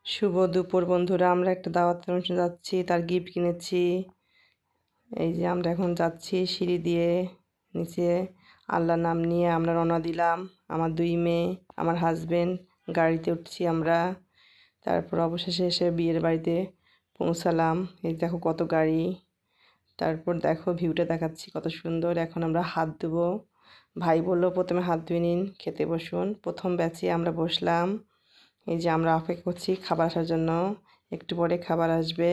শুভ দুপুর বন্ধুরা, আমরা একটা দাওয়াতের অনুষ্ঠানে যাচ্ছি, তার গিফট কিনেছি। এই যে আমরা এখন যাচ্ছি সিঁড়ি দিয়ে নিচে, আল্লাহর নাম নিয়ে আমরা রওনা দিলাম। আমার 2 মেয়ে, আমার হাজবেন্ড, গাড়িতে উঠছি আমরা। তারপর অবশেষে এসে বিয়ের বাড়িতে পৌঁছালাম। এই দেখো কত গাড়ি। তারপর দেখো ভিউটা দেখাচ্ছি কত সুন্দর। এখন আমরা হাত ধুবো। ভাই বললো প্রথমে হাত ধুয়ে নিন, খেতে বসুন। প্রথম ব্যাচে আমরা বসলাম। এই যে আমরা অপেক্ষা করছি খাবার আসার জন্য, একটু পরে খাবার আসবে।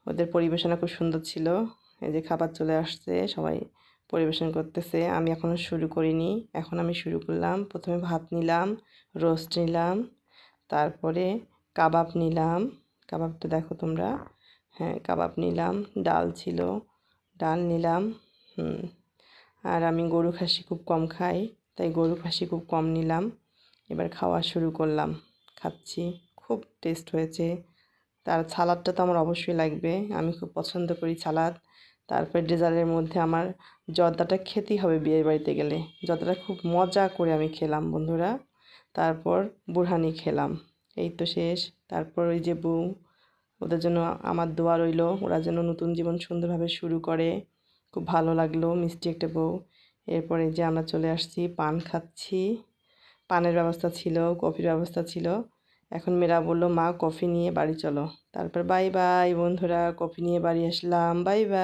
ওদের পরিবেশনা খুব সুন্দর ছিল। এই যে খাবার চলে আসছে, সবাই পরিবেশন করতেছে। আমি এখনও শুরু করিনি, এখন আমি শুরু করলাম। প্রথমে ভাত নিলাম, রোস্ট নিলাম, তারপরে কাবাব নিলাম। কাবাবটা দেখো তোমরা, হ্যাঁ কাবাব নিলাম। ডাল ছিল, ডাল নিলাম। আর আমি গরু খাসি খুব কম খাই, তাই গরু খাসি খুব কম নিলাম। এবার খাওয়া শুরু করলাম, খাচ্ছি। খুব টেস্ট হয়েছে। তার সালাদটা তো আমার অবশ্যই লাগবে, আমি খুব পছন্দ করি সালাদ। তারপর ডেজার্টের মধ্যে আমার জর্দাটা খেতেই হবে বিয়ের বাড়িতে গেলে। জর্দাটা খুব মজা করে আমি খেলাম বন্ধুরা। তারপর বুরহানি খেলাম। এই তো শেষ। তারপর ওই যে বউ, ওদের জন্য আমার দোয়া রইল, ওরা যেন নতুন জীবন সুন্দরভাবে শুরু করে। খুব ভালো লাগলো, মিষ্টি একটা বউ। এরপরে যে আমরা চলে আসছি, পান খাচ্ছি। পানের ব্যবস্থা ছিল, কফির ব্যবস্থা ছিল। এখন মেয়েরা বলল মা কফি নিয়ে বাড়ি চলো। তারপর বাই বাই বন্ধুরা, কফি নিয়ে বাড়ি আসলাম। Bye bye.